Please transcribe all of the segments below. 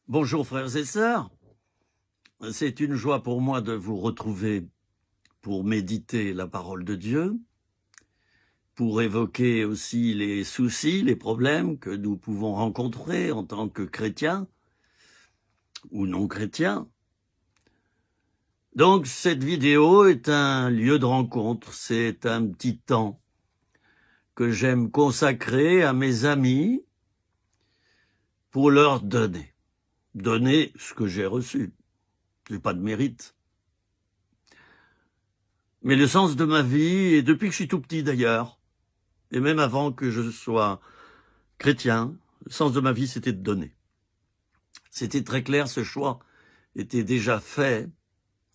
Bonjour frères et sœurs, c'est une joie pour moi de vous retrouver pour méditer la parole de Dieu, pour évoquer aussi les soucis, les problèmes que nous pouvons rencontrer en tant que chrétiens ou non chrétiens. Donc cette vidéo est un lieu de rencontre, c'est un petit temps que j'aime consacrer à mes amis pour leur donner ce que j'ai reçu. J'ai pas de mérite. Mais le sens de ma vie, et depuis que je suis tout petit d'ailleurs, et même avant que je sois chrétien, le sens de ma vie, c'était de donner. C'était très clair, ce choix était déjà fait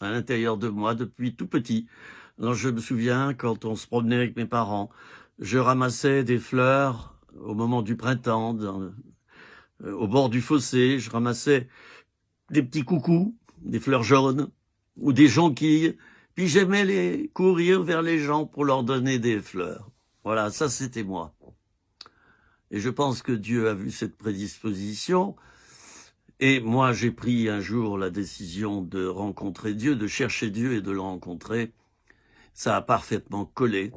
à l'intérieur de moi depuis tout petit. Alors je me souviens, quand on se promenait avec mes parents, je ramassais des fleurs au moment du printemps, au bord du fossé, je ramassais des petits coucous, des fleurs jaunes, ou des jonquilles, puis j'aimais les courir vers les gens pour leur donner des fleurs. Voilà, ça c'était moi. Et je pense que Dieu a vu cette prédisposition. Et moi, j'ai pris un jour la décision de rencontrer Dieu, de chercher Dieu et de le rencontrer. Ça a parfaitement collé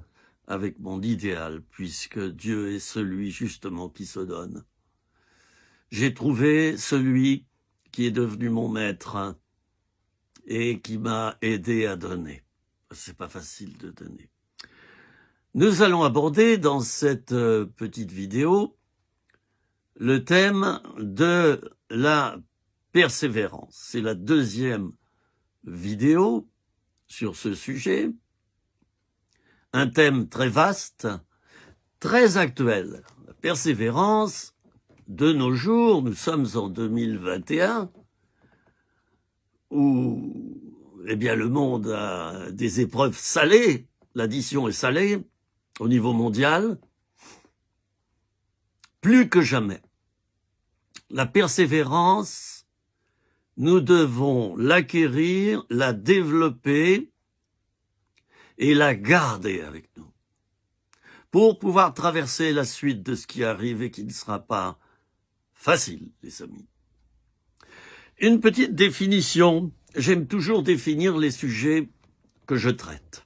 avec mon idéal, puisque Dieu est celui justement qui se donne. J'ai trouvé celui qui est devenu mon maître et qui m'a aidé à donner. C'est pas facile de donner. Nous allons aborder dans cette petite vidéo le thème de la persévérance. C'est la deuxième vidéo sur ce sujet. Un thème très vaste, très actuel. La persévérance, de nos jours, nous sommes en 2021, où le monde a des épreuves salées, l'addition est salée au niveau mondial, plus que jamais. La persévérance, nous devons l'acquérir, la développer et la garder avec nous pour pouvoir traverser la suite de ce qui arrive et qui ne sera pas facile, les amis. Une petite définition. J'aime toujours définir les sujets que je traite.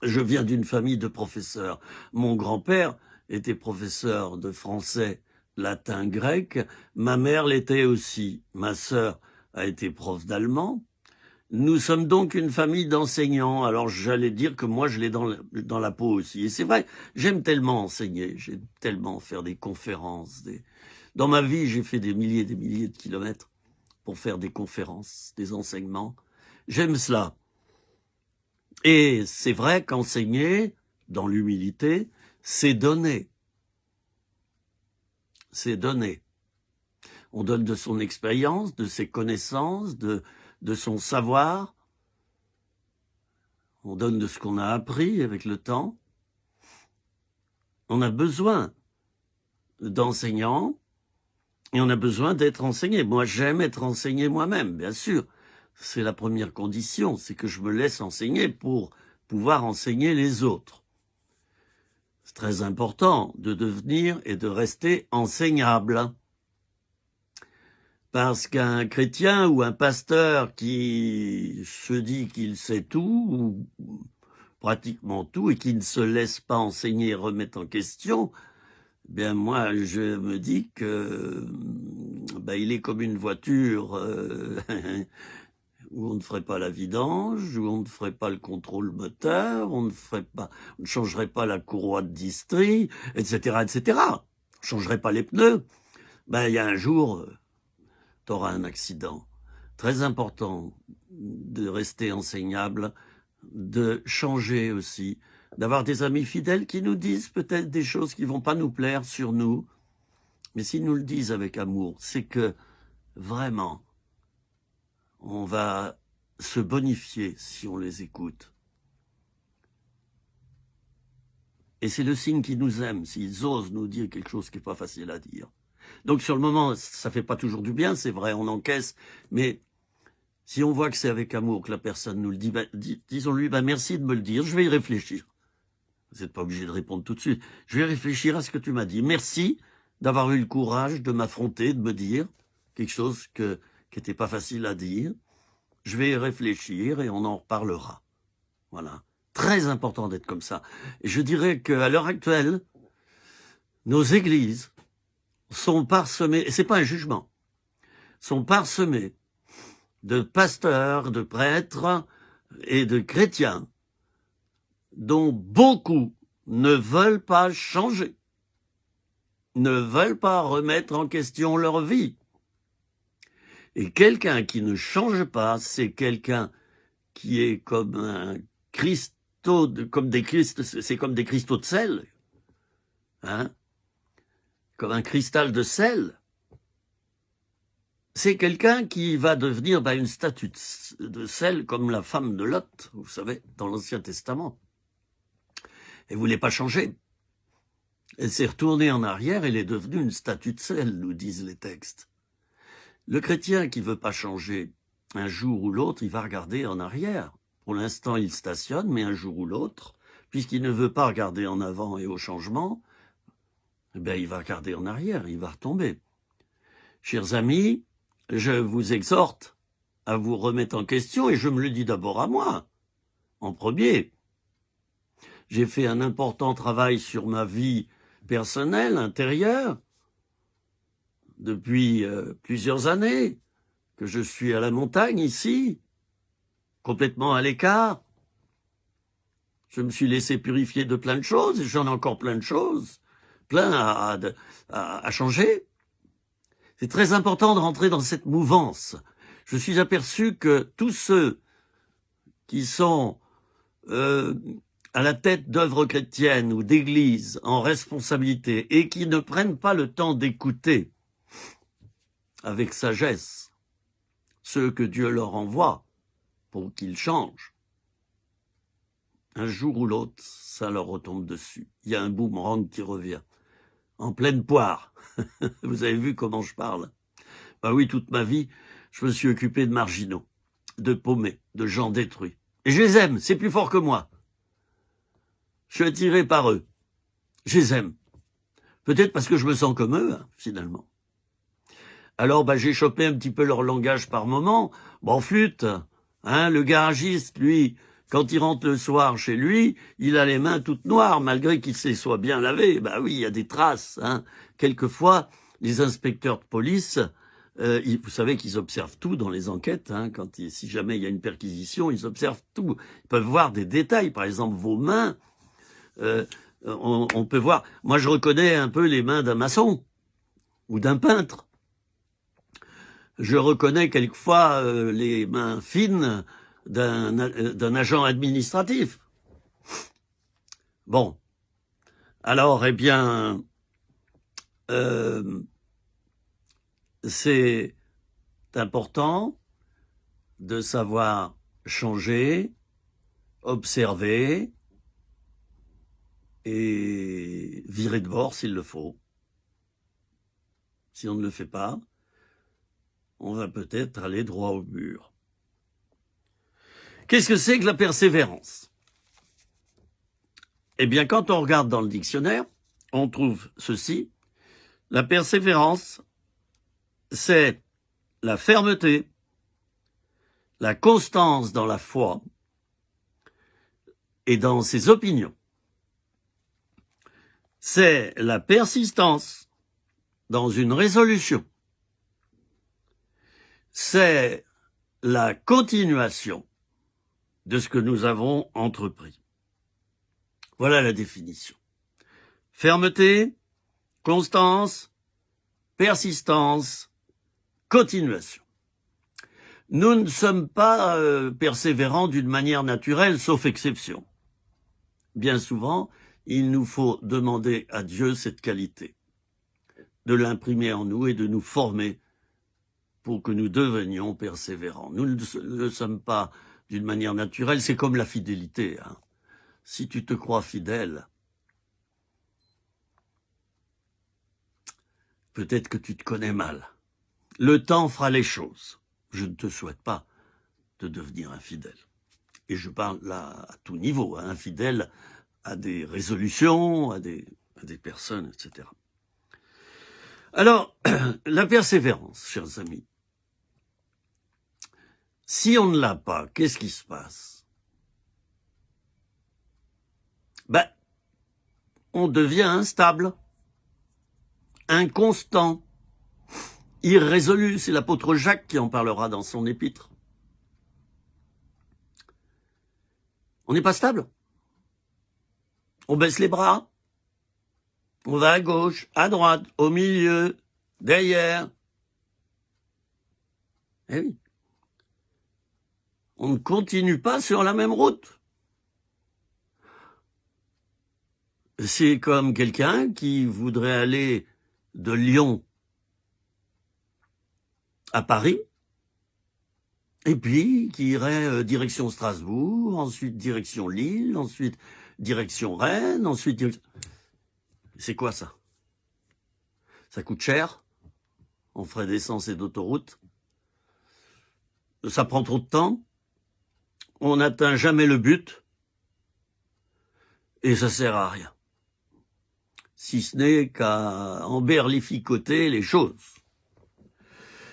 Je viens d'une famille de professeurs. Mon grand-père était professeur de français, latin, grec. Ma mère l'était aussi. Ma sœur a été prof d'allemand. Nous sommes donc une famille d'enseignants. Alors j'allais dire que moi je l'ai dans la peau aussi. Et c'est vrai, j'aime tellement enseigner, j'aime tellement faire des conférences. Dans ma vie, j'ai fait des milliers de kilomètres pour faire des conférences, des enseignements. J'aime cela. Et c'est vrai qu'enseigner, dans l'humilité, c'est donner. C'est donner. On donne de son expérience, de ses connaissances, de son savoir. On donne de ce qu'on a appris avec le temps. On a besoin d'enseignants et on a besoin d'être enseigné. Moi, j'aime être enseigné moi-même, bien sûr. C'est la première condition, c'est que je me laisse enseigner pour pouvoir enseigner les autres. C'est très important de devenir et de rester enseignable. Parce qu'un chrétien ou un pasteur qui se dit qu'il sait tout, ou pratiquement tout, et qui ne se laisse pas enseigner et remettre en question, bien moi je me dis que il est comme une voiture où on ne ferait pas la vidange, où on ne ferait pas le contrôle moteur, on ne changerait pas la courroie de distri, etc., etc. On ne changerait pas les pneus. Il y a un jour, tu auras un accident. Très important de rester enseignable, de changer aussi, d'avoir des amis fidèles qui nous disent peut-être des choses qui vont pas nous plaire sur nous, mais s'ils nous le disent avec amour, c'est que vraiment, on va se bonifier si on les écoute. Et c'est le signe qu'ils nous aiment, s'ils osent nous dire quelque chose qui n'est pas facile à dire. Donc sur le moment, ça fait pas toujours du bien, c'est vrai, on encaisse, mais si on voit que c'est avec amour que la personne nous le dit, disons-lui, merci de me le dire, je vais y réfléchir. Vous n'êtes pas obligé de répondre tout de suite. Je vais réfléchir à ce que tu m'as dit. Merci d'avoir eu le courage de m'affronter, de me dire quelque chose qui n'était pas facile à dire. Je vais y réfléchir et on en reparlera. Voilà. Très important d'être comme ça. Et je dirais qu'à l'heure actuelle, nos églises sont parsemées, et c'est pas un jugement, sont parsemées de pasteurs, de prêtres et de chrétiens dont beaucoup ne veulent pas changer, ne veulent pas remettre en question leur vie. Et quelqu'un qui ne change pas, c'est quelqu'un qui est comme un cristaux, c'est comme des cristaux de sel, hein, comme un cristal de sel. C'est quelqu'un qui va devenir une statue de sel comme la femme de Lot, vous savez, dans l'Ancien Testament. Elle voulait pas changer. Elle s'est retournée en arrière, elle est devenue une statue de sel, nous disent les textes. Le chrétien qui veut pas changer, un jour ou l'autre, il va regarder en arrière. Pour l'instant, il stationne, mais un jour ou l'autre, puisqu'il ne veut pas regarder en avant et au changement, il va regarder en arrière, il va retomber. Chers amis, je vous exhorte à vous remettre en question, et je me le dis d'abord à moi, en premier. J'ai fait un important travail sur ma vie personnelle, intérieure, depuis plusieurs années, que je suis à la montagne ici, complètement à l'écart. Je me suis laissé purifier de plein de choses, et j'en ai encore plein de choses, plein à changer. C'est très important de rentrer dans cette mouvance. Je suis aperçu que tous ceux qui sont à la tête d'œuvres chrétiennes ou d'églises en responsabilité et qui ne prennent pas le temps d'écouter avec sagesse ceux que Dieu leur envoie pour qu'ils changent, un jour ou l'autre, ça leur retombe dessus. Il y a un boomerang qui revient, en pleine poire. Vous avez vu comment je parle? Oui, toute ma vie, je me suis occupé de marginaux, de paumés, de gens détruits. Et je les aime, c'est plus fort que moi. Je suis attiré par eux. Je les aime. Peut-être parce que je me sens comme eux, finalement. Alors, j'ai chopé un petit peu leur langage par moment. Flûte, le garagiste, lui, quand il rentre le soir chez lui, il a les mains toutes noires, malgré qu'il se soit bien lavé. Oui, il y a des traces. Quelquefois, les inspecteurs de police, vous savez qu'ils observent tout dans les enquêtes. Si jamais il y a une perquisition, ils observent tout. Ils peuvent voir des détails, par exemple vos mains. On peut voir. Moi, je reconnais un peu les mains d'un maçon ou d'un peintre. Je reconnais quelquefois les mains fines d'un agent administratif. Bon. Alors, c'est important de savoir changer, observer et virer de bord s'il le faut. Si on ne le fait pas, on va peut-être aller droit au mur. Qu'est-ce que c'est que la persévérance? Quand on regarde dans le dictionnaire, on trouve ceci. La persévérance, c'est la fermeté, la constance dans la foi et dans ses opinions. C'est la persistance dans une résolution. C'est la continuation de ce que nous avons entrepris. Voilà la définition. Fermeté, constance, persistance, continuation. Nous ne sommes pas persévérants d'une manière naturelle, sauf exception. Bien souvent, il nous faut demander à Dieu cette qualité, de l'imprimer en nous et de nous former pour que nous devenions persévérants. Nous ne sommes pas d'une manière naturelle, c'est comme la fidélité. Si tu te crois fidèle, peut-être que tu te connais mal. Le temps fera les choses. Je ne te souhaite pas de devenir infidèle. Et je parle là à tout niveau, infidèle à des résolutions, à des personnes, etc. Alors, la persévérance, chers amis. Si on ne l'a pas, qu'est-ce qui se passe? On devient instable, inconstant, irrésolu. C'est l'apôtre Jacques qui en parlera dans son épître. On n'est pas stable. On baisse les bras. On va à gauche, à droite, au milieu, derrière. Eh oui. On ne continue pas sur la même route. C'est comme quelqu'un qui voudrait aller de Lyon à Paris, et puis qui irait direction Strasbourg, ensuite direction Lille, ensuite direction Rennes, ensuite direction... C'est quoi ça? Ça coûte cher en frais d'essence et d'autoroute. Ça prend trop de temps. On n'atteint jamais le but. Et ça sert à rien. Si ce n'est qu'à emberlificoter les choses.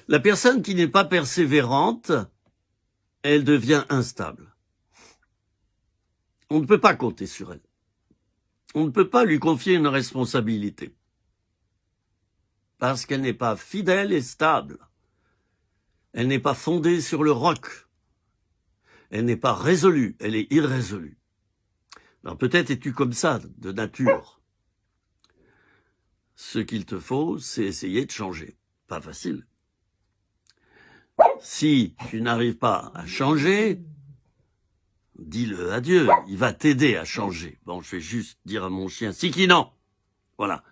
La personne qui n'est pas persévérante, elle devient instable. On ne peut pas compter sur elle. On ne peut pas lui confier une responsabilité. Parce qu'elle n'est pas fidèle et stable. Elle n'est pas fondée sur le roc. Elle n'est pas résolue, elle est irrésolue. Alors peut-être es-tu comme ça, de nature. Ce qu'il te faut, c'est essayer de changer. Pas facile. Si tu n'arrives pas à changer, dis-le à Dieu, il va t'aider à changer. Bon, je vais juste dire à mon chien, Sikina. Voilà,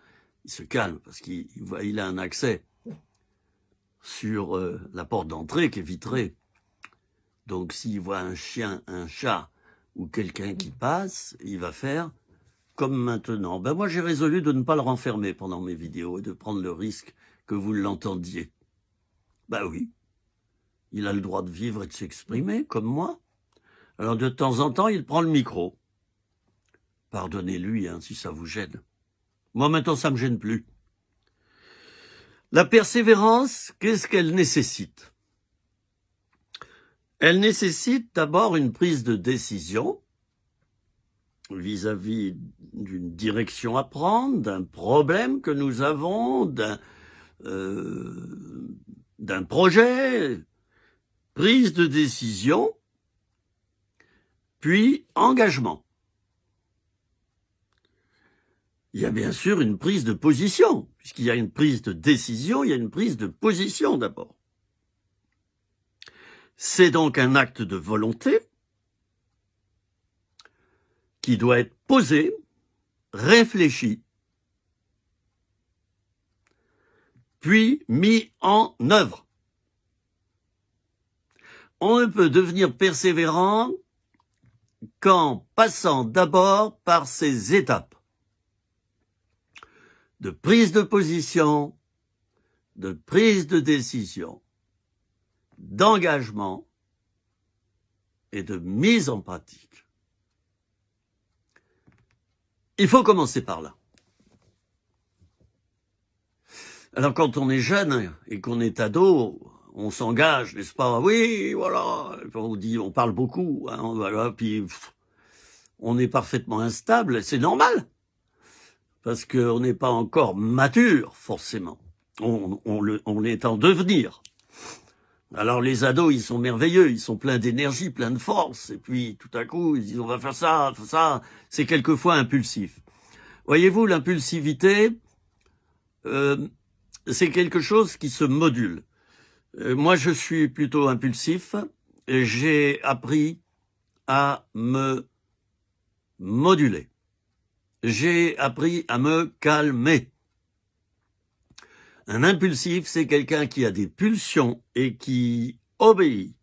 il se calme parce qu'il a un accès sur la porte d'entrée qui est vitrée. Donc s'il voit un chien, un chat ou quelqu'un qui passe, il va faire comme maintenant. Moi j'ai résolu de ne pas le renfermer pendant mes vidéos et de prendre le risque que vous l'entendiez. Oui, il a le droit de vivre et de s'exprimer comme moi. Alors de temps en temps, il prend le micro. Pardonnez-lui si ça vous gêne. Moi maintenant, ça me gêne plus. La persévérance, qu'est-ce qu'elle nécessite? Elle nécessite d'abord une prise de décision vis-à-vis d'une direction à prendre, d'un problème que nous avons, d'un projet, prise de décision, puis engagement. Il y a bien sûr une prise de position, puisqu'il y a une prise de décision, il y a une prise de position d'abord. C'est donc un acte de volonté qui doit être posé, réfléchi, puis mis en œuvre. On ne peut devenir persévérant qu'en passant d'abord par ces étapes de prise de position, de prise de décision, d'engagement et de mise en pratique. Il faut commencer par là. Alors quand on est jeune et qu'on est ado, on s'engage, n'est-ce pas? Oui, voilà, on parle beaucoup, voilà, puis on est parfaitement instable, c'est normal, parce qu'on n'est pas encore mature, forcément. On est en devenir. Alors les ados, ils sont merveilleux, ils sont pleins d'énergie, pleins de force, et puis tout à coup, ils disent on va faire ça, c'est quelquefois impulsif. Voyez-vous, l'impulsivité, c'est quelque chose qui se module. Moi, je suis plutôt impulsif, et j'ai appris à me moduler. J'ai appris à me calmer. Un impulsif, c'est quelqu'un qui a des pulsions et qui obéit.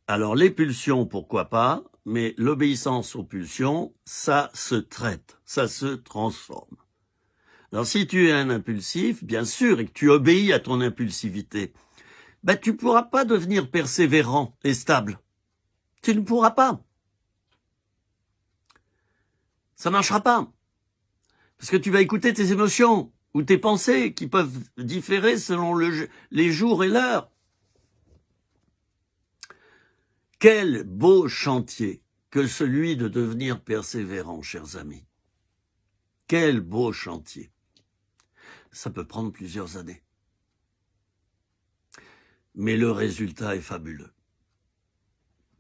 Alors les pulsions, pourquoi pas, mais l'obéissance aux pulsions, ça se traite, ça se transforme. Alors si tu es un impulsif, bien sûr, et que tu obéis à ton impulsivité, tu pourras pas devenir persévérant et stable. Tu ne pourras pas. Ça marchera pas. Parce que tu vas écouter tes émotions. ou tes pensées qui peuvent différer selon les jours et l'heure. Quel beau chantier que celui de devenir persévérant, chers amis. Quel beau chantier. Ça peut prendre plusieurs années. Mais le résultat est fabuleux.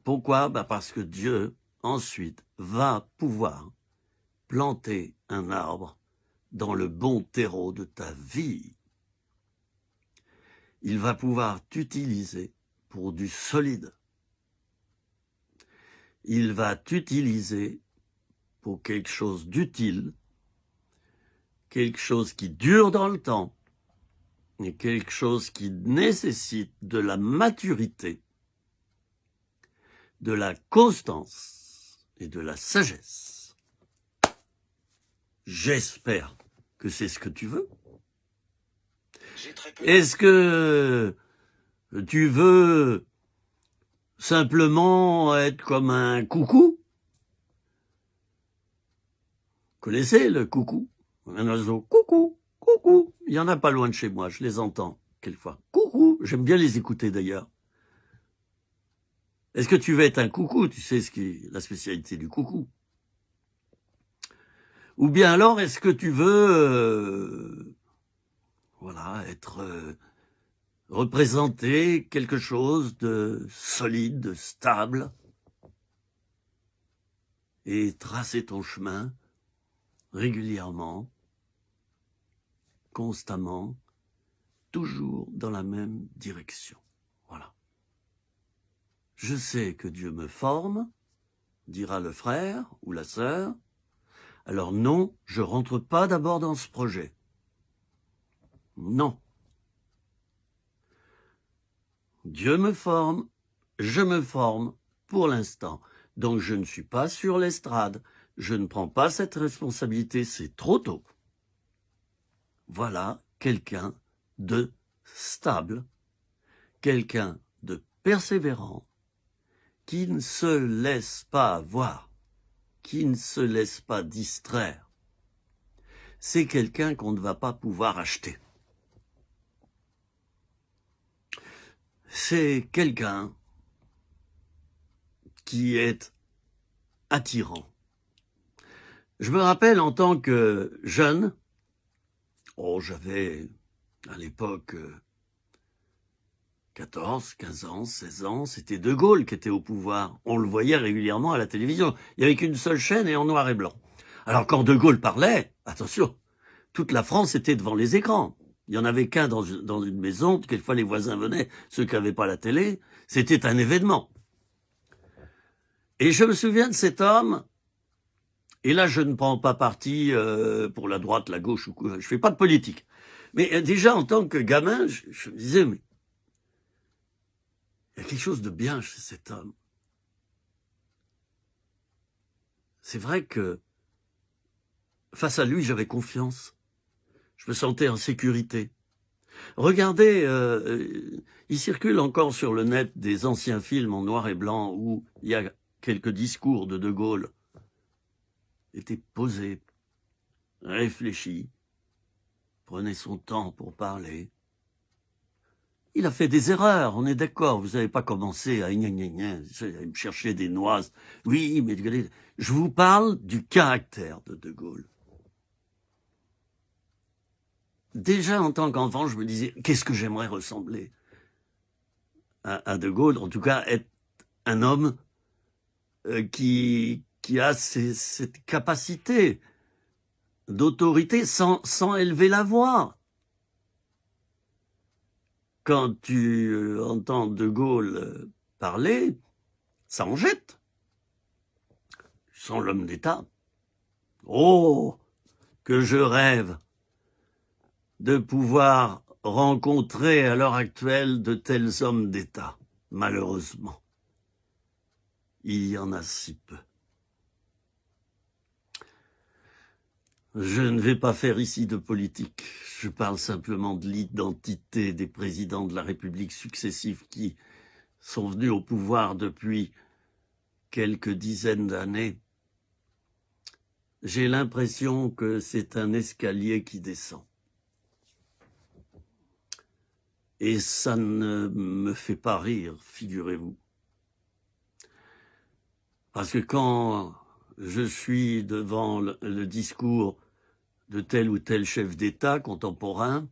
Pourquoi? Parce que Dieu, ensuite, va pouvoir planter un arbre dans le bon terreau de ta vie. Il va pouvoir t'utiliser pour du solide. Il va t'utiliser pour quelque chose d'utile, quelque chose qui dure dans le temps, et quelque chose qui nécessite de la maturité, de la constance et de la sagesse. J'espère que c'est ce que tu veux. Est-ce que tu veux simplement être comme un coucou? Vous connaissez le coucou? Un oiseau, coucou, coucou. Il y en a pas loin de chez moi, je les entends quelquefois. Coucou, j'aime bien les écouter d'ailleurs. Est-ce que tu veux être un coucou? Tu sais ce qui est la spécialité du coucou. Ou bien alors, est-ce que tu veux représenter quelque chose de solide, de stable, et tracer ton chemin régulièrement, constamment, toujours dans la même direction. Voilà. Je sais que Dieu me forme, dira le frère ou la sœur. Alors non, je rentre pas d'abord dans ce projet. Non. Dieu me forme, je me forme pour l'instant. Donc je ne suis pas sur l'estrade, je ne prends pas cette responsabilité, c'est trop tôt. Voilà quelqu'un de stable, quelqu'un de persévérant, qui ne se laisse pas avoir, qui ne se laisse pas distraire. C'est quelqu'un qu'on ne va pas pouvoir acheter. C'est quelqu'un qui est attirant. Je me rappelle en tant que jeune, j'avais à l'époque 14, 15 ans, 16 ans, c'était De Gaulle qui était au pouvoir. On le voyait régulièrement à la télévision. Il n'y avait qu'une seule chaîne et en noir et blanc. Alors quand De Gaulle parlait, attention, toute la France était devant les écrans. Il n'y en avait qu'un dans une maison, quelquefois les voisins venaient, ceux qui n'avaient pas la télé, c'était un événement. Et je me souviens de cet homme, et là je ne prends pas parti pour la droite, la gauche, ou quoi, je fais pas de politique. Mais déjà en tant que gamin, je me disais, mais il y a quelque chose de bien chez cet homme. C'est vrai que face à lui, j'avais confiance. Je me sentais en sécurité. Regardez, il circule encore sur le net des anciens films en noir et blanc où il y a quelques discours de Gaulle. Il était posé, réfléchi, prenait son temps pour parler. Il a fait des erreurs, on est d'accord, vous n'avez pas commencé à me chercher des noises. Oui, mais je vous parle du caractère de Gaulle. Déjà, en tant qu'enfant, je me disais, qu'est-ce que j'aimerais ressembler à De Gaulle, en tout cas, être un homme qui a cette capacité d'autorité sans élever la voix. Quand tu entends De Gaulle parler, ça en jette. Sans l'homme d'État. Oh, que je rêve de pouvoir rencontrer à l'heure actuelle de tels hommes d'État. Malheureusement, il y en a si peu. Je ne vais pas faire ici de politique, je parle simplement de l'identité des présidents de la République successifs qui sont venus au pouvoir depuis quelques dizaines d'années. J'ai l'impression que c'est un escalier qui descend. Et ça ne me fait pas rire, figurez-vous. Parce que quand je suis devant le discours de tel ou tel chef d'État contemporain,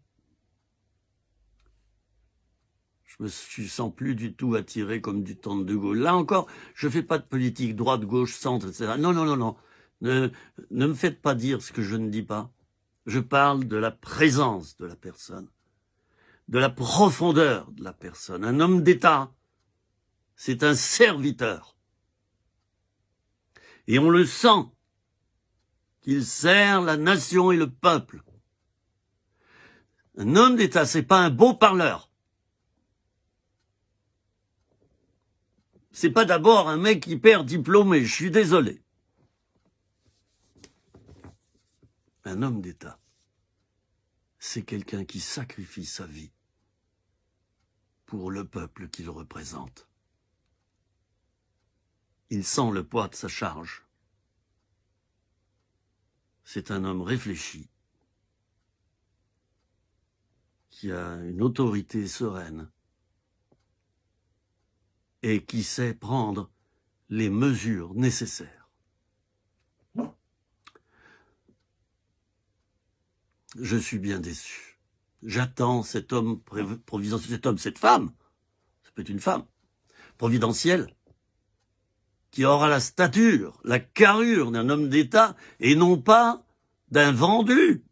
je me sens plus du tout attiré comme du temps de De Gaulle. Là encore, je fais pas de politique droite, gauche, centre, etc. Non, non, non, non. Ne me faites pas dire ce que je ne dis pas. Je parle de la présence de la personne, de la profondeur de la personne. Un homme d'État, c'est un serviteur. Et on le sent qu'il sert la nation et le peuple. Un homme d'État, c'est pas un beau parleur. C'est pas d'abord un mec hyper diplômé, je suis désolé. Un homme d'État, c'est quelqu'un qui sacrifie sa vie pour le peuple qu'il représente. Il sent le poids de sa charge. C'est un homme réfléchi, qui a une autorité sereine et qui sait prendre les mesures nécessaires. Je suis bien déçu. J'attends cet homme providentiel, cette femme, ça peut être une femme, providentielle, qui aura la stature, la carrure d'un homme d'État et non pas d'un vendu.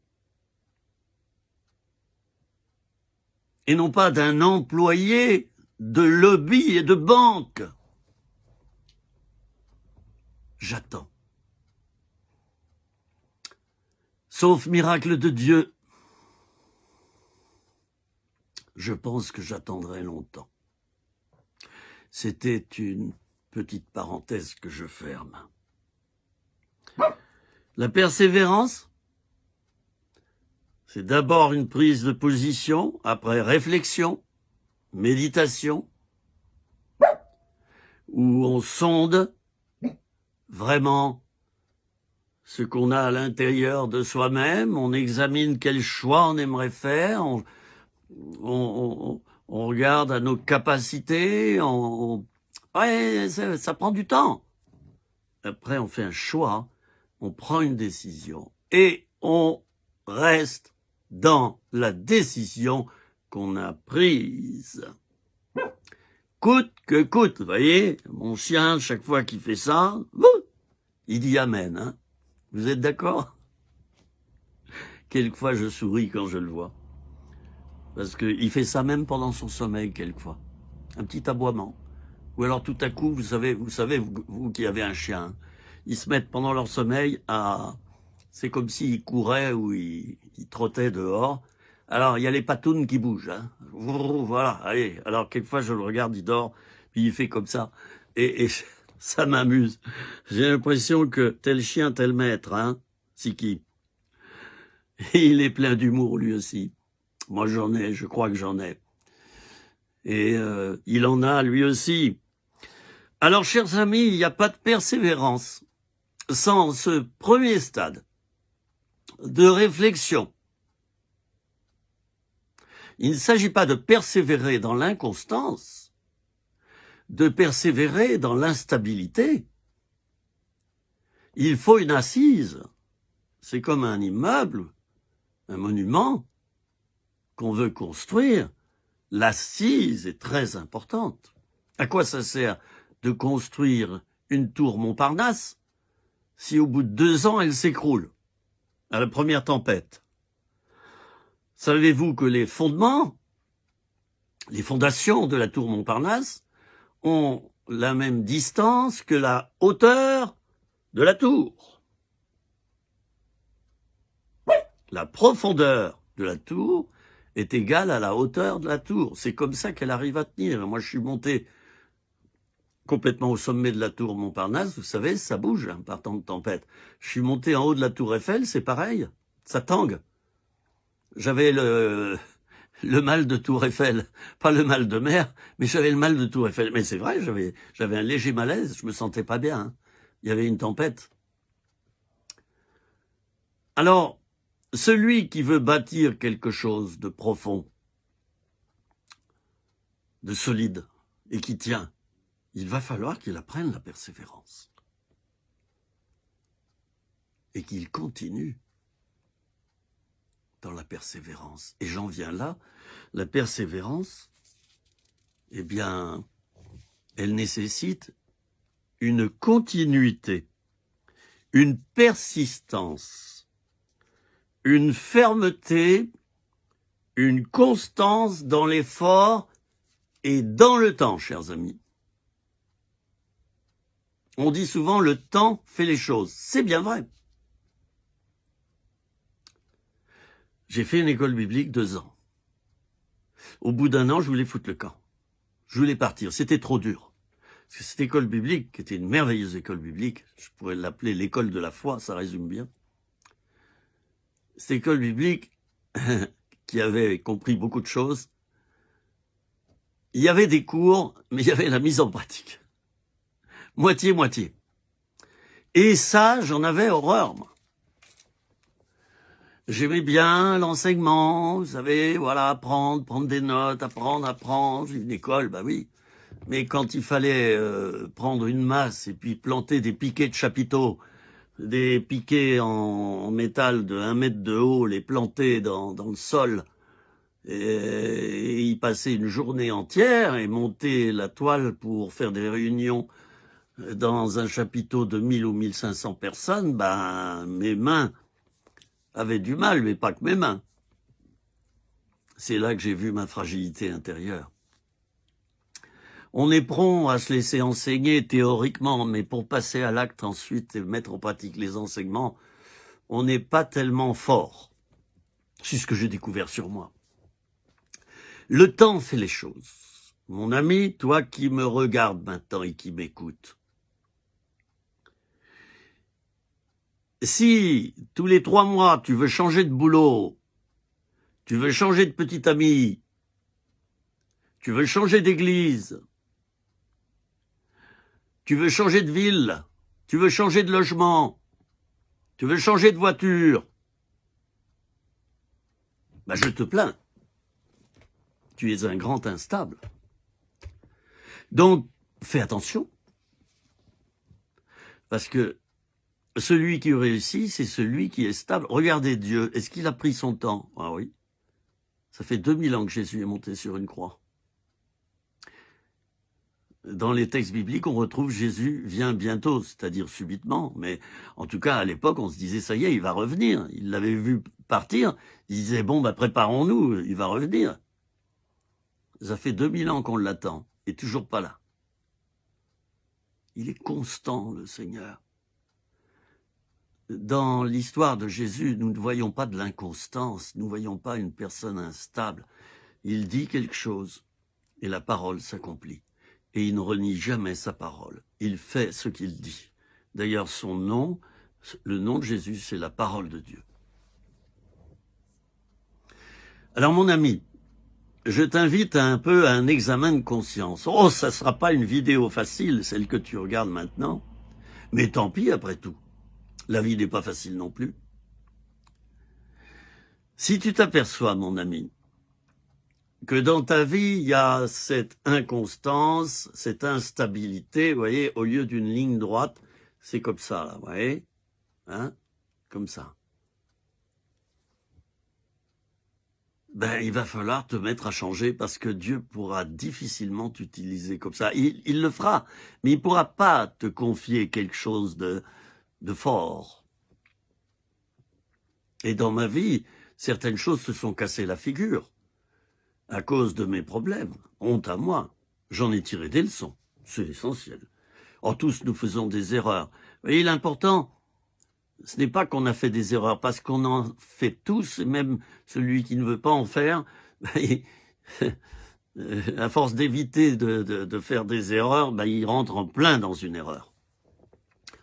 Et non pas d'un employé de lobby et de banque. J'attends. Sauf miracle de Dieu, je pense que j'attendrai longtemps. C'était une petite parenthèse que je ferme. La persévérance, c'est d'abord une prise de position, après réflexion, méditation, où on sonde vraiment ce qu'on a à l'intérieur de soi-même, on examine quel choix on aimerait faire, on regarde à nos capacités, ouais, ça prend du temps. Après, on fait un choix, on prend une décision et on reste dans la décision qu'on a prise. Coûte que coûte, vous voyez, mon chien, chaque fois qu'il fait ça, il dit amen, hein. Vous êtes d'accord? Quelquefois, je souris quand je le vois. Parce qu'il fait ça même pendant son sommeil, quelquefois. Un petit aboiement. Ou alors, tout à coup, vous savez, vous qui avez un chien, ils se mettent pendant leur sommeil à... C'est comme s'ils couraient ou ils trottaient dehors. Alors, il y a les patounes qui bougent. Hein. Voilà, allez. Alors, quelquefois, je le regarde, il dort, puis il fait comme ça. Et ça m'amuse. J'ai l'impression que tel chien, tel maître, hein, Siki. Il est plein d'humour, lui aussi. Moi, j'en ai, je crois que j'en ai. Et il en a, lui aussi. Alors, chers amis, il n'y a pas de persévérance sans ce premier stade de réflexion. Il ne s'agit pas de persévérer dans l'inconstance, de persévérer dans l'instabilité. Il faut une assise. C'est comme un immeuble, un monument qu'on veut construire. L'assise est très importante. À quoi ça sert de construire une tour Montparnasse si au bout de 2 ans elle s'écroule à la première tempête? Savez-vous que les fondements, les fondations de la tour Montparnasse ont la même distance que la hauteur de la tour? La profondeur de la tour est égale à la hauteur de la tour. C'est comme ça qu'elle arrive à tenir. Moi, je suis monté complètement au sommet de la tour Montparnasse. Vous savez, ça bouge hein, par temps de tempête. Je suis monté en haut de la tour Eiffel, c'est pareil. Ça tangue. J'avais le mal de tour Eiffel. Pas le mal de mer, mais j'avais le mal de tour Eiffel. Mais c'est vrai, j'avais un léger malaise. Je me sentais pas bien. Hein. Il y avait une tempête. Alors, celui qui veut bâtir quelque chose de profond, de solide et qui tient, il va falloir qu'il apprenne la persévérance. Et qu'il continue dans la persévérance. Et j'en viens là, la persévérance, eh bien, elle nécessite une continuité, une persistance, une fermeté, une constance dans l'effort et dans le temps, chers amis. On dit souvent le temps fait les choses. C'est bien vrai. J'ai fait une école biblique 2 ans. Au bout d'1 an, je voulais foutre le camp. Je voulais partir. C'était trop dur. Parce que cette école biblique, qui était une merveilleuse école biblique, je pourrais l'appeler l'école de la foi, ça résume bien. Cette école biblique, qui avait compris beaucoup de choses, il y avait des cours, mais il y avait la mise en pratique. Moitié-moitié. Et ça, j'en avais horreur, moi. J'aimais bien l'enseignement, vous savez, voilà, apprendre, prendre des notes, apprendre. Une école, bah oui. Mais quand il fallait prendre une masse et puis planter des piquets de chapiteaux, des piquets en métal de 1 mètre de haut, les planter dans le sol, et y passer une journée entière et monter la toile pour faire des réunions dans un chapiteau de 1000 ou 1500 personnes, ben, mes mains avaient du mal, mais pas que mes mains. C'est là que j'ai vu ma fragilité intérieure. On est prompt à se laisser enseigner théoriquement, mais pour passer à l'acte ensuite et mettre en pratique les enseignements, on n'est pas tellement fort. C'est ce que j'ai découvert sur moi. Le temps fait les choses. Mon ami, toi qui me regardes maintenant et qui m'écoutes, si tous les 3 mois tu veux changer de boulot, tu veux changer de petit ami, tu veux changer d'église, tu veux changer de ville, tu veux changer de logement, tu veux changer de voiture, ben je te plains. Tu es un grand instable. Donc, fais attention. Parce que celui qui réussit, c'est celui qui est stable. Regardez Dieu, est-ce qu'il a pris son temps? Ah oui. Ça fait 2000 ans que Jésus est monté sur une croix. Dans les textes bibliques, on retrouve Jésus vient bientôt, c'est-à-dire subitement. Mais en tout cas, à l'époque, on se disait, ça y est, il va revenir. Il l'avait vu partir. Il disait, bon, bah, préparons-nous, il va revenir. Ça fait 2000 ans qu'on l'attend, et toujours pas là. Il est constant, le Seigneur. Dans l'histoire de Jésus, nous ne voyons pas de l'inconstance, nous ne voyons pas une personne instable. Il dit quelque chose, et la parole s'accomplit. Et il ne renie jamais sa parole. Il fait ce qu'il dit. D'ailleurs, son nom, le nom de Jésus, c'est la parole de Dieu. Alors, mon ami, je t'invite un peu à un examen de conscience. Oh, ça ne sera pas une vidéo facile, celle que tu regardes maintenant. Mais tant pis, après tout. La vie n'est pas facile non plus. Si tu t'aperçois, mon ami, que dans ta vie, il y a cette inconstance, cette instabilité, vous voyez, au lieu d'une ligne droite, c'est comme ça, là, vous voyez, hein, comme ça. Ben, il va falloir te mettre à changer parce que Dieu pourra difficilement t'utiliser comme ça. Il le fera, mais il ne pourra pas te confier quelque chose de fort. Et dans ma vie, certaines choses se sont cassées la figure à cause de mes problèmes. Honte à moi. J'en ai tiré des leçons. C'est l'essentiel. Or, tous nous faisons des erreurs. Vous voyez, l'important, ce n'est pas qu'on a fait des erreurs, parce qu'on en fait tous, et même celui qui ne veut pas en faire, à force d'éviter de faire des erreurs, il rentre en plein dans une erreur,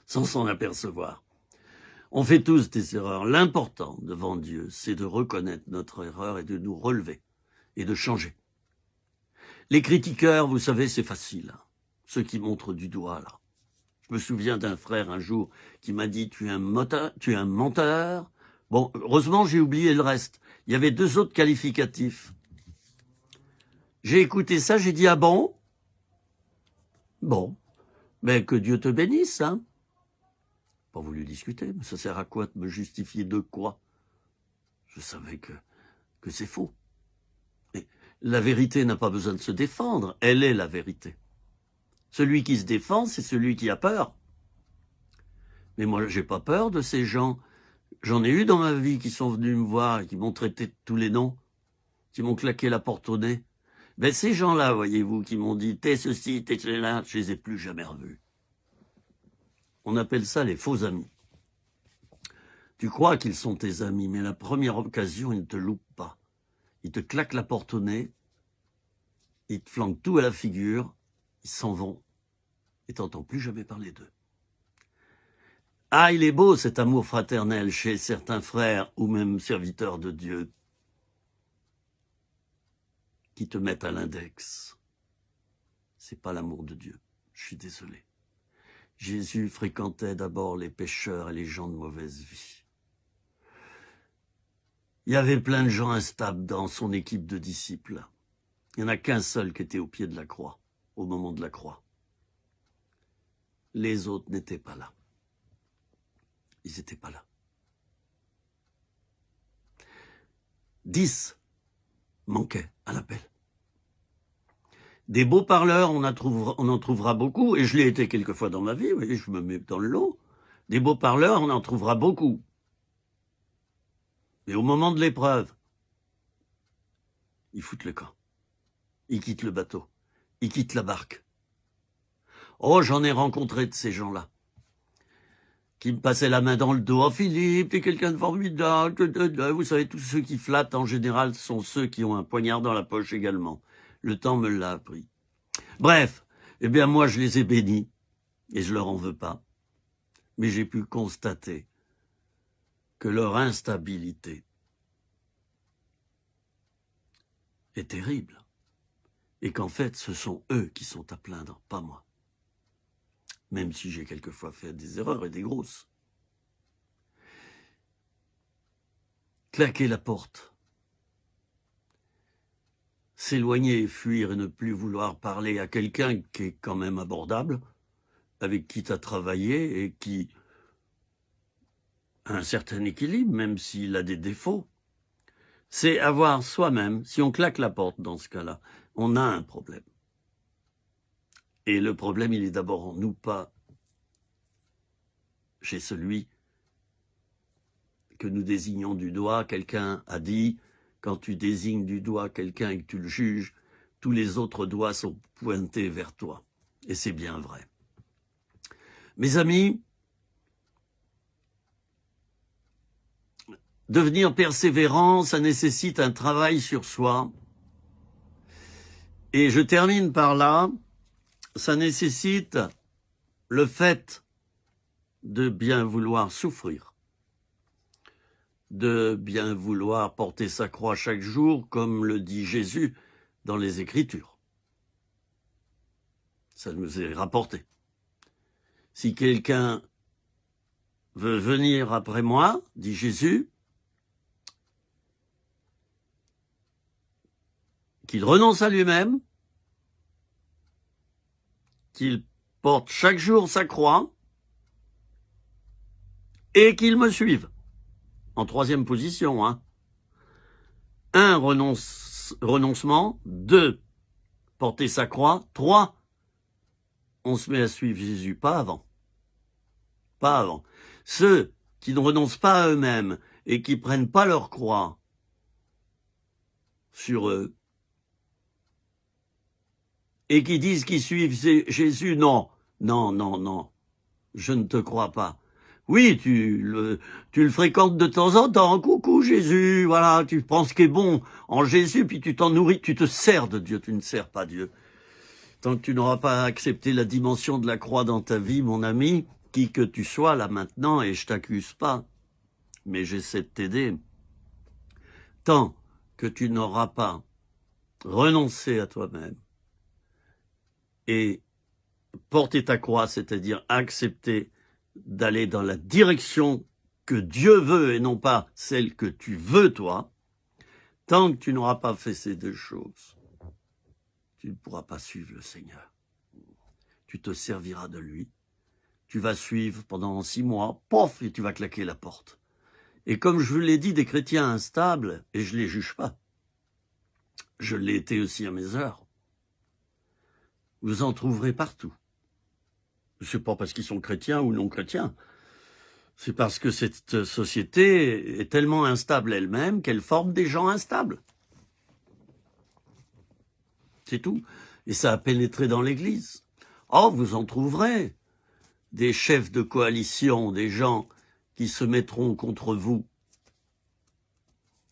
sans s'en apercevoir. On fait tous des erreurs. L'important devant Dieu, c'est de reconnaître notre erreur et de nous relever et de changer. Les critiqueurs, vous savez, c'est facile. Ceux qui montrent du doigt, là. Je me souviens d'un frère un jour qui m'a dit « Tu es un menteur ». Bon, heureusement, j'ai oublié le reste. Il y avait 2 autres qualificatifs. J'ai écouté ça, j'ai dit, ah bon? Bon, mais que Dieu te bénisse, hein. Pas voulu discuter, mais ça sert à quoi de me justifier de quoi? Je savais que c'est faux. Et la vérité n'a pas besoin de se défendre, elle est la vérité. Celui qui se défend, c'est celui qui a peur. Mais moi, j'ai pas peur de ces gens. J'en ai eu dans ma vie qui sont venus me voir et qui m'ont traité de tous les noms, qui m'ont claqué la porte au nez. Ben, ces gens-là, voyez-vous, qui m'ont dit « t'es ceci, t'es cela », je les ai plus jamais revus. On appelle ça les faux amis. Tu crois qu'ils sont tes amis, mais la première occasion, ils ne te loupent pas. Ils te claquent la porte au nez, ils te flanquent tout à la figure, ils s'en vont, et t'entends plus jamais parler d'eux. Ah, il est beau cet amour fraternel chez certains frères ou même serviteurs de Dieu qui te mettent à l'index. C'est pas l'amour de Dieu, je suis désolé. Jésus fréquentait d'abord les pécheurs et les gens de mauvaise vie. Il y avait plein de gens instables dans son équipe de disciples. Il n'y en a qu'un seul qui était au pied de la croix, au moment de la croix. Les autres n'étaient pas là. Ils n'étaient pas là. 10 manquaient à l'appel. Des beaux parleurs, on en trouvera beaucoup, et je l'ai été quelquefois dans ma vie, vous voyez, je me mets dans le lot. Des beaux parleurs, on en trouvera beaucoup. Mais au moment de l'épreuve, ils foutent le camp. Ils quittent le bateau. Ils quittent la barque. Oh, j'en ai rencontré de ces gens-là, qui me passaient la main dans le dos. « Oh Philippe, t'es quelqu'un de formidable. » Vous savez, tous ceux qui flattent, en général, sont ceux qui ont un poignard dans la poche également. Le temps me l'a appris. Bref, eh bien moi je les ai bénis, et je leur en veux pas. Mais j'ai pu constater que leur instabilité est terrible, et qu'en fait ce sont eux qui sont à plaindre, pas moi. Même si j'ai quelquefois fait des erreurs et des grosses. Claquer la porte. S'éloigner et fuir et ne plus vouloir parler à quelqu'un qui est quand même abordable, avec qui tu as travaillé et qui a un certain équilibre, même s'il a des défauts. C'est avoir soi-même, si on claque la porte dans ce cas-là, on a un problème. Et le problème, il est d'abord en nous, pas chez celui que nous désignons du doigt. Quelqu'un a dit, quand tu désignes du doigt quelqu'un et que tu le juges, tous les autres doigts sont pointés vers toi. Et c'est bien vrai. Mes amis, devenir persévérant, ça nécessite un travail sur soi. Et je termine par là, ça nécessite le fait de bien vouloir souffrir, de bien vouloir porter sa croix chaque jour, comme le dit Jésus dans les Écritures. Ça nous est rapporté. Si quelqu'un veut venir après moi, dit Jésus, qu'il renonce à lui-même, qu'il porte chaque jour sa croix et qu'il me suive. En troisième position, hein. 1, renoncement. 2, porter sa croix. 3, on se met à suivre Jésus, pas avant. Pas avant. Ceux qui ne renoncent pas à eux-mêmes et qui prennent pas leur croix sur eux et qui disent qu'ils suivent Jésus, non, non, non, non, je ne te crois pas. Oui, tu le fréquentes de temps en temps, coucou Jésus, voilà, tu prends ce qui est bon en Jésus, puis tu t'en nourris, tu te sers de Dieu, tu ne sers pas Dieu. Tant que tu n'auras pas accepté la dimension de la croix dans ta vie, mon ami, qui que tu sois là maintenant, et je t'accuse pas, mais j'essaie de t'aider, tant que tu n'auras pas renoncé à toi-même et porté ta croix, c'est-à-dire accepter d'aller dans la direction que Dieu veut et non pas celle que tu veux toi, tant que tu n'auras pas fait ces deux choses, tu ne pourras pas suivre le Seigneur. Tu te serviras de lui. Tu vas suivre pendant 6 mois, pof, et tu vas claquer la porte. Et comme je vous l'ai dit, des chrétiens instables, et je ne les juge pas, je l'ai été aussi à mes heures, vous en trouverez partout. C'est pas parce qu'ils sont chrétiens ou non chrétiens. C'est parce que cette société est tellement instable elle-même qu'elle forme des gens instables. C'est tout. Et ça a pénétré dans l'Église. Oh, vous en trouverez des chefs de coalition, des gens qui se mettront contre vous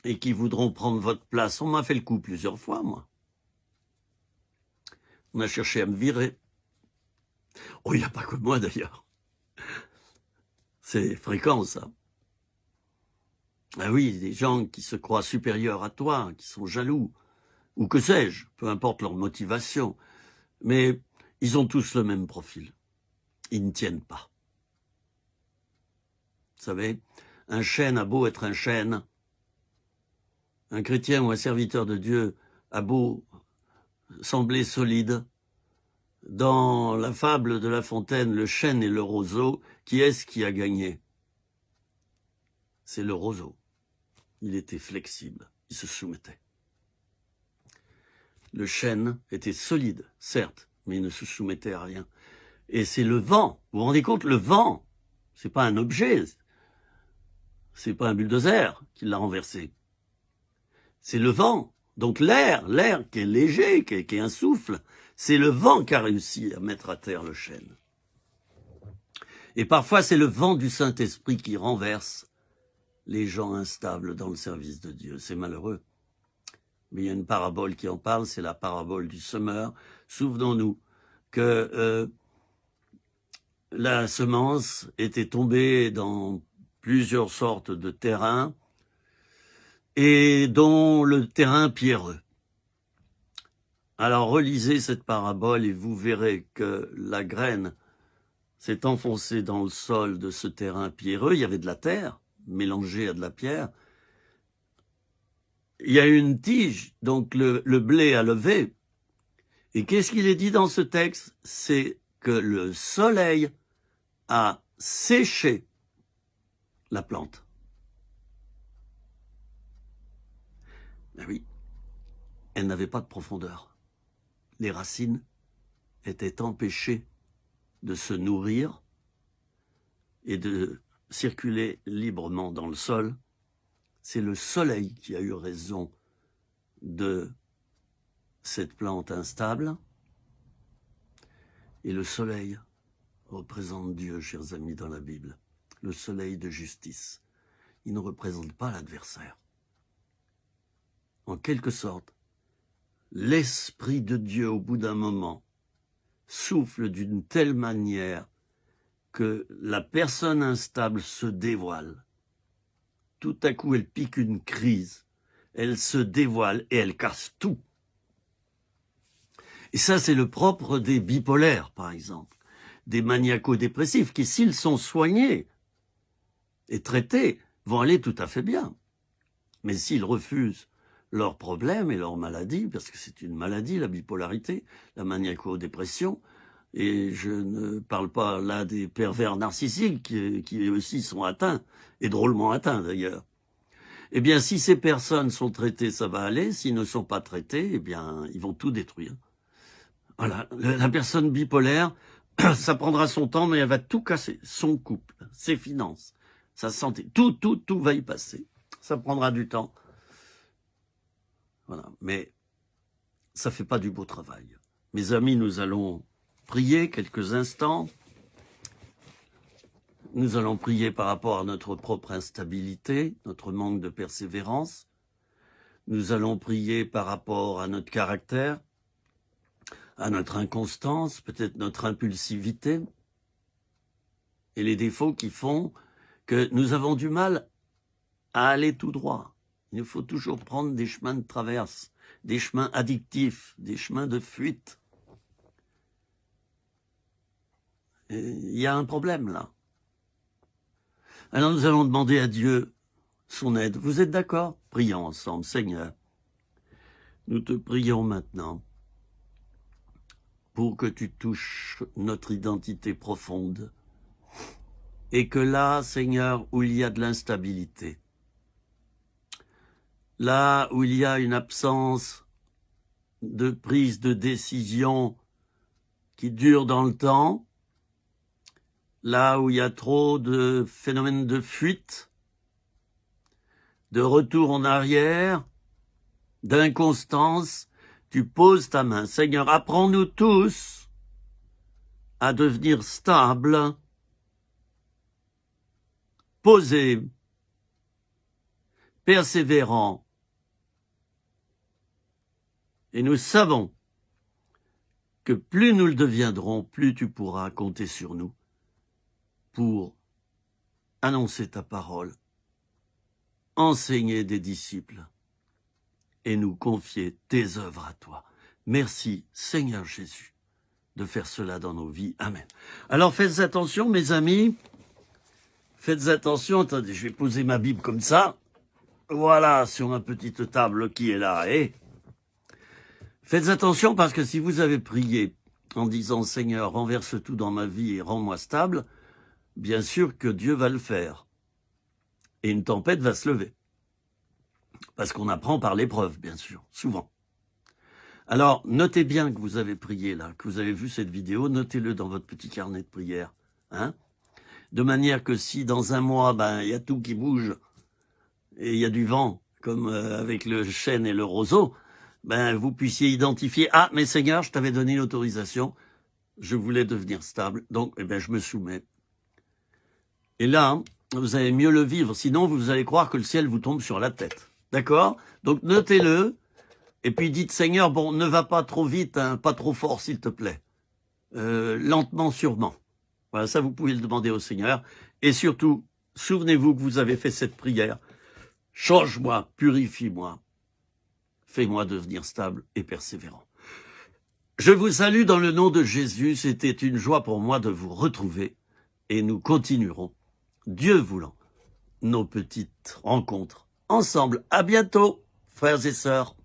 et qui voudront prendre votre place. On m'a fait le coup plusieurs fois, moi. On a cherché à me virer. Oh, il n'y a pas que moi, d'ailleurs. C'est fréquent, ça. Ah oui, des gens qui se croient supérieurs à toi, qui sont jaloux, ou que sais-je, peu importe leur motivation. Mais ils ont tous le même profil. Ils ne tiennent pas. Vous savez, un chêne a beau être un chêne, un chrétien ou un serviteur de Dieu a beau sembler solide. Dans la fable de La Fontaine, le chêne et le roseau, qui est-ce qui a gagné? C'est le roseau. Il était flexible, il se soumettait. Le chêne était solide, certes, mais il ne se soumettait à rien. Et c'est le vent. Vous vous rendez compte, le vent, c'est pas un objet, c'est pas un bulldozer qui l'a renversé. C'est le vent. Donc l'air qui est léger, qui est un souffle, c'est le vent qui a réussi à mettre à terre le chêne. Et parfois, c'est le vent du Saint-Esprit qui renverse les gens instables dans le service de Dieu. C'est malheureux. Mais il y a une parabole qui en parle, c'est la parabole du semeur. Souvenons-nous que la semence était tombée dans plusieurs sortes de terrains et dont le terrain pierreux. Alors relisez cette parabole et vous verrez que la graine s'est enfoncée dans le sol de ce terrain pierreux. Il y avait de la terre mélangée à de la pierre. Il y a une tige, donc le blé a levé. Et qu'est-ce qu'il est dit dans ce texte? C'est que le soleil a séché la plante. Ben oui, elle n'avait pas de profondeur. Les racines étaient empêchées de se nourrir et de circuler librement dans le sol. C'est le soleil qui a eu raison de cette plante instable. Et le soleil représente Dieu, chers amis, dans la Bible. Le soleil de justice. Il ne représente pas l'adversaire. En quelque sorte, l'Esprit de Dieu, au bout d'un moment, souffle d'une telle manière que la personne instable se dévoile. Tout à coup, elle pique une crise, elle se dévoile et elle casse tout. Et ça, c'est le propre des bipolaires, par exemple, des maniaco-dépressifs, qui, s'ils sont soignés et traités, vont aller tout à fait bien. Mais s'ils refusent leurs problèmes et leurs maladies, parce que c'est une maladie, la bipolarité, la maniaco-dépression, et je ne parle pas là des pervers narcissiques qui aussi sont atteints, et drôlement atteints d'ailleurs. Eh bien, si ces personnes sont traitées, ça va aller. S'ils ne sont pas traités, eh bien, ils vont tout détruire. Voilà, la personne bipolaire, ça prendra son temps, mais elle va tout casser. Son couple, ses finances, sa santé, tout va y passer. Ça prendra du temps. Voilà, mais ça fait pas du beau travail. Mes amis, nous allons prier quelques instants. Nous allons prier par rapport à notre propre instabilité, notre manque de persévérance. Nous allons prier par rapport à notre caractère, à notre inconstance, peut-être notre impulsivité, et les défauts qui font que nous avons du mal à aller tout droit. Il faut toujours prendre des chemins de traverse, des chemins addictifs, des chemins de fuite. Il y a un problème là. Alors nous allons demander à Dieu son aide. Vous êtes d'accord? Prions ensemble. Seigneur, nous te prions maintenant pour que tu touches notre identité profonde. Et que là, Seigneur, où il y a de l'instabilité, là où il y a une absence de prise de décision qui dure dans le temps, là où il y a trop de phénomènes de fuite, de retour en arrière, d'inconstance, tu poses ta main. Seigneur, apprends-nous tous à devenir stables, posés, persévérants. Et nous savons que plus nous le deviendrons, plus tu pourras compter sur nous pour annoncer ta parole, enseigner des disciples et nous confier tes œuvres à toi. Merci, Seigneur Jésus, de faire cela dans nos vies. Amen. Alors faites attention, mes amis. Faites attention. Attendez, je vais poser ma Bible comme ça. Voilà, sur ma petite table qui est là. Faites attention parce que si vous avez prié en disant « Seigneur, renverse tout dans ma vie et rends-moi stable », bien sûr que Dieu va le faire. Et une tempête va se lever. Parce qu'on apprend par l'épreuve, bien sûr, souvent. Alors, notez bien que vous avez prié là, que vous avez vu cette vidéo, notez-le dans votre petit carnet de prière. Hein, de manière que si dans un mois, il y a tout qui bouge, et il y a du vent, comme avec le chêne et le roseau, vous puissiez identifier « Ah, mais Seigneur, je t'avais donné l'autorisation, je voulais devenir stable, donc je me soumets. » Et là, vous allez mieux le vivre, sinon vous allez croire que le ciel vous tombe sur la tête. D'accord? Donc notez-le, et puis dites « Seigneur, bon, ne va pas trop vite, hein, pas trop fort s'il te plaît. Lentement, sûrement. » Voilà, ça vous pouvez le demander au Seigneur. Et surtout, souvenez-vous que vous avez fait cette prière. Change-moi, purifie-moi, fais-moi devenir stable et persévérant. Je vous salue dans le nom de Jésus. C'était une joie pour moi de vous retrouver. Et nous continuerons, Dieu voulant, nos petites rencontres ensemble. À bientôt, frères et sœurs.